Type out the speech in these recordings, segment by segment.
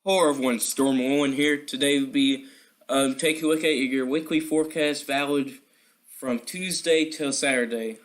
Hello everyone, Storm Owen here. Today we'll be taking a look at your weekly forecast valid from Tuesday till Saturday.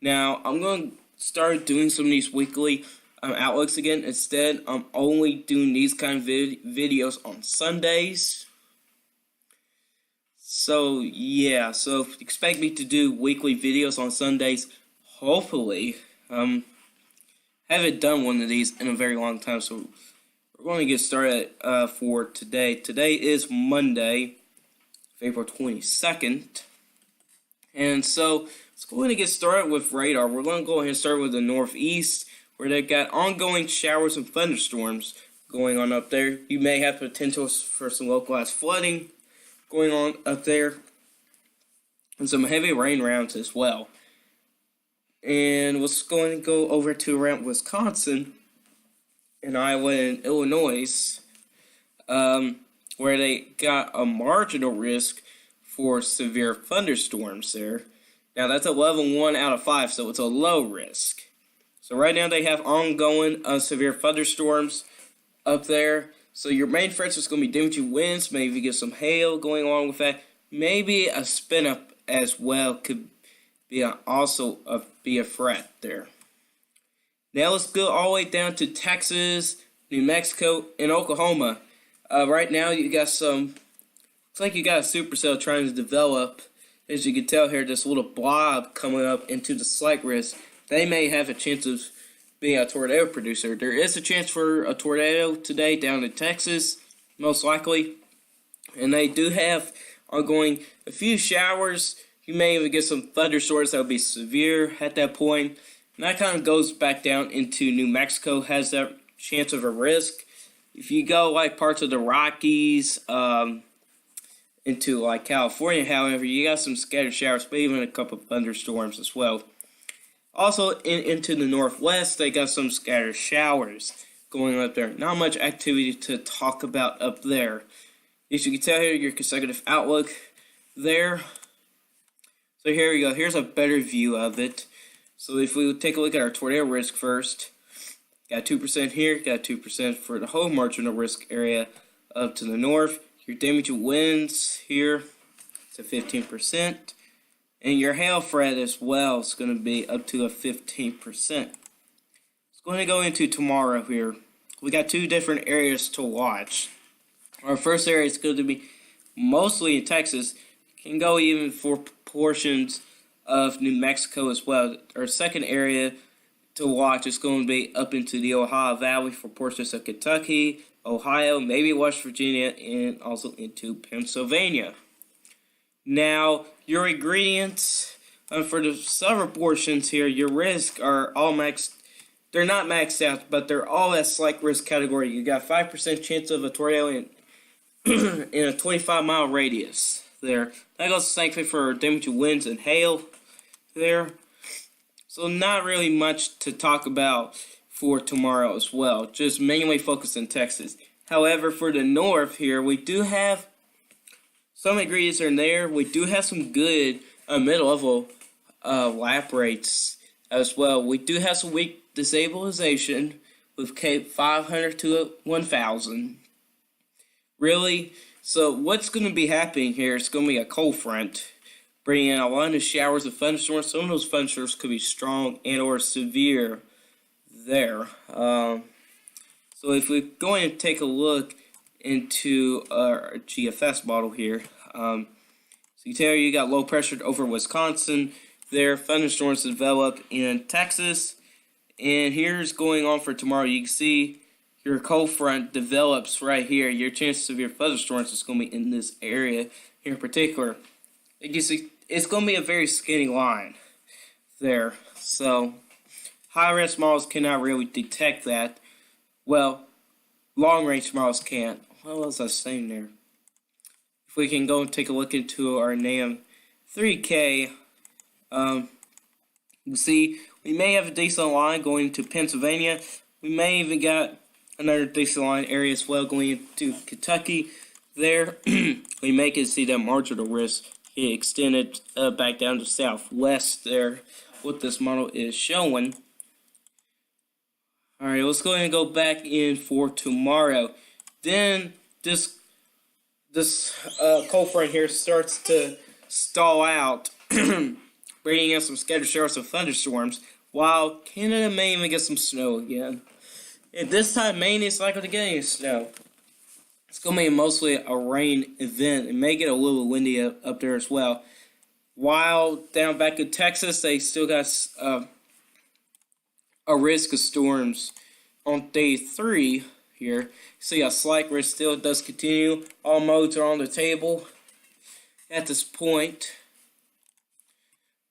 Now, I'm going to start doing some of these weekly outlooks again. Instead, I'm only doing these kind of videos on Sundays. So, yeah, so expect me to do weekly videos on Sundays. Hopefully, haven't done one of these in a very long time, so we're going to get started for today. Today is Monday, April 22nd. And so, let's go ahead and get started with radar. We're going to go ahead and start with the northeast, where they've got ongoing showers and thunderstorms going on up there. You may have potential for some localized flooding going on up there, and some heavy rain rounds as well. And let's go and go over to around Wisconsin and Iowa and Illinois, where they got a marginal risk for severe thunderstorms there. Now, that's a level 1 out of 5, so it's a low risk. So right now they have ongoing severe thunderstorms up there. So your main threats is going to be damaging winds, maybe get some hail going on with that. Maybe a spin-up as well could be also be a threat there. Now let's go all the way down to Texas, New Mexico, and Oklahoma. Right now you got looks like you got a supercell trying to develop. As you can tell here, this little blob coming up into the slight risk. They may have a chance of being a tornado producer. There is a chance for a tornado today down in Texas, most likely. And they do have ongoing a few showers. You may even get some thunderstorms that will be severe at that point. And that kind of goes back down into New Mexico, has that chance of a risk. If you go like parts of the Rockies, into like California, however, you got some scattered showers, but even a couple of thunderstorms as well. Also, into the northwest, they got some scattered showers going up there. Not much activity to talk about up there. As you can tell here, your consecutive outlook there. So here we go. Here's a better view of it. So if we take a look at our tornado risk first, got 2% here, got 2% for the whole marginal risk area up to the north. Your damaging winds here to 15%. And your hail threat as well is going to be up to a 15%. It's going to go into tomorrow here. We got two different areas to watch. Our first area is going to be mostly in Texas. Can go even for portions of New Mexico as well. Our second area to watch is going to be up into the Ohio Valley for portions of Kentucky, Ohio, maybe West Virginia, and also into Pennsylvania. Now, your ingredients for the southern portions here, your risk are all maxed. They're not maxed out, but they're all at slight risk category. You got 5% chance of a tornado in a 25-mile radius there. That goes the same thing for damaging winds and hail there. So not really much to talk about for tomorrow as well. Just mainly focused in Texas. However, for the north here, we do have some ingredients are in there. We do have some good mid-level lap rates as well. We do have some weak destabilization with Cape 500 to 1,000. Really, so what's going to be happening here? It's going to be a cold front, bringing in a lot of showers and thunderstorms. Some of those thunderstorms could be strong and or severe there. So if we go in and take a look into our GFS model here, so you tell you got low pressure over Wisconsin there. Thunderstorms developed in Texas. And here's going on for tomorrow. You can see your cold front develops right here. Your chances of your thunderstorms is going to be in this area here in particular. You see, it's going to be a very skinny line there. So high-risk models cannot really detect that. Well, long-range models can't. What was I saying there? If we can go and take a look into our NAM 3K, you can see we may have a decent line going into Pennsylvania. We may even got another decent line area as well going into Kentucky there. We may can see that marginal risk extended back down to southwest there, what this model is showing. Alright, let's go ahead and go back in for tomorrow. Then this cold front here starts to stall out, bringing in some scattered showers of thunderstorms, while Canada may even get some snow again. And this time, Maine is likely to get any snow. It's going to be mostly a rain event. It may get a little windy up there as well. While down back in Texas, they still got a risk of storms on day 3 here. See a slight risk still does continue. All modes are on the table at this point.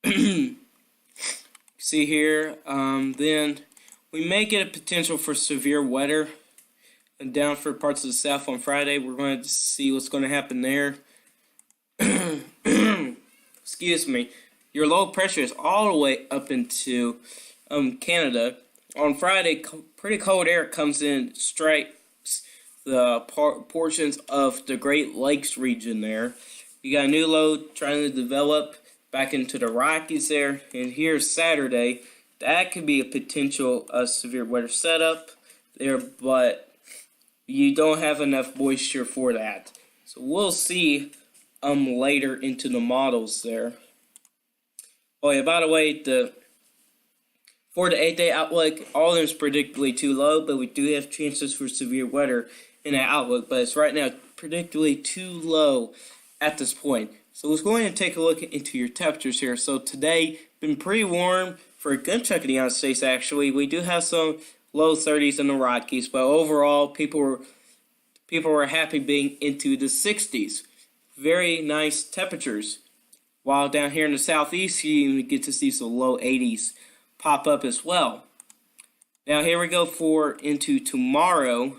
See here, then we may get a potential for severe weather and down for parts of the South on Friday. We're going to see what's going to happen there. Excuse me. Your low pressure is all the way up into Canada. On Friday, pretty cold air comes in, strikes the portions of the Great Lakes region there. You got a new low trying to develop back into the Rockies there. And here's Saturday. That could be a potential severe weather setup there, but you don't have enough moisture for that. So we'll see later into the models there. Oh yeah, by the way, for the 8-day outlook, all of them is predictably too low, but we do have chances for severe weather in that outlook. But it's right now predictably too low at this point. So let's go ahead and take a look into your temperatures here. So today, been pretty warm for a good chunk of the United States actually. We do have some low 30s in the Rockies, but overall, people were happy being into the 60s. Very nice temperatures. While down here in the southeast, you even get to see some low 80s pop up as well. Now here we go for into tomorrow.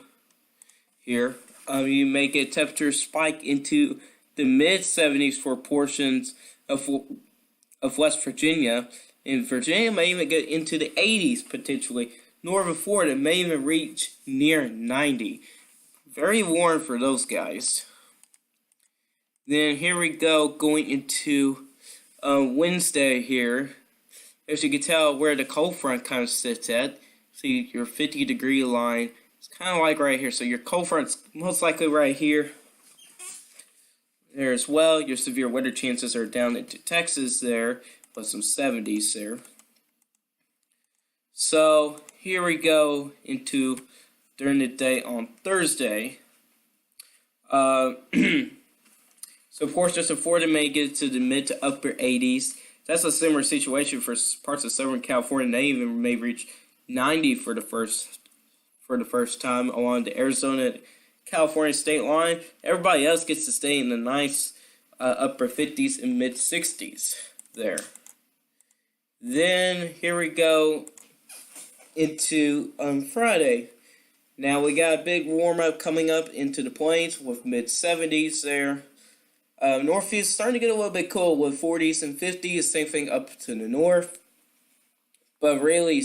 Here, you may get temperature spike into the mid 70s for portions of West Virginia. And Virginia may even get into the 80s potentially. Northern Florida may even reach near 90. Very warm for those guys. Then here we go, going into Wednesday here. As you can tell where the cold front kind of sits at. See your 50-degree line. It's kind of like right here. So your cold front's most likely right here. There as well. Your severe weather chances are down into Texas there, with some 70s there. So here we go into during the day on Thursday. So portions of Florida may get to the mid to upper 80s. That's a similar situation for parts of Southern California. They even may reach 90 for the first time along the Arizona California state line. Everybody else gets to stay in the nice upper 50s and mid 60s there. Then here we go into Friday. Now we got a big warm up coming up into the plains with mid 70s there. Northeast starting to get a little bit cold with 40s and 50s. Same thing up to the north. But really,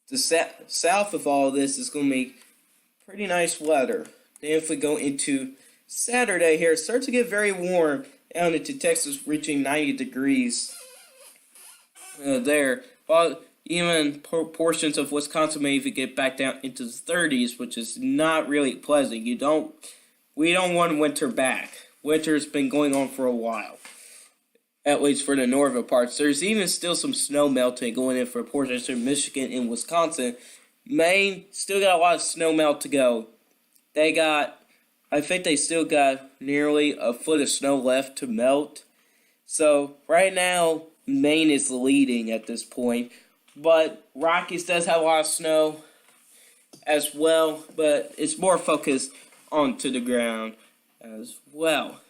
the south of all of this is going to be pretty nice weather. Then if we go into Saturday here, it starts to get very warm down into Texas, reaching 90 degrees there. While even portions of Wisconsin may even get back down into the 30s, which is not really pleasant. We don't want winter back. Winter's been going on for a while, at least for the northern parts. There's even still some snow melting going in for portions of Michigan and Wisconsin. Maine still got a lot of snow melt to go. I think they still got nearly a foot of snow left to melt. So right now, Maine is leading at this point. But Rockies does have a lot of snow as well, but it's more focused onto the ground as well.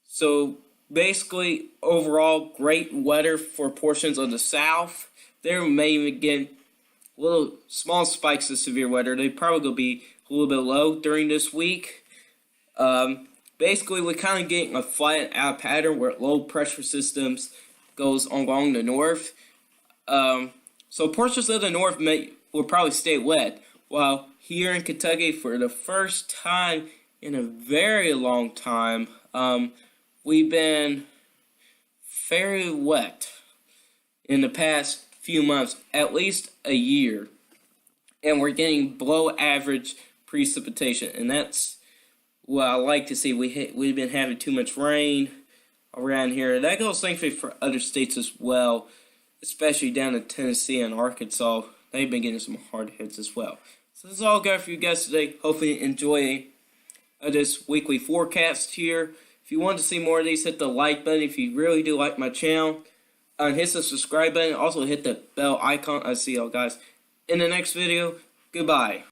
So basically, overall, great weather for portions of the south. There may even get little small spikes of severe weather. They probably will be a little bit low during this week. Basically, we're kind of getting a flat out pattern where low pressure systems goes along the north. So portions of the north will probably stay wet, while here in Kentucky, for the first time in a very long time, we've been very wet in the past few months, at least a year, and we're getting below average precipitation, and that's what I like to see. We've been having too much rain around here. That goes thankfully for other states as well, especially down in Tennessee and Arkansas. They've been getting some hard hits as well. So this is all I got for you guys today. Hopefully you enjoy this weekly forecast here. If you want to see more of these, hit the like button. If you really do like my channel, hit the subscribe button. Also hit the bell icon. I'll see y'all guys in the next video. Goodbye.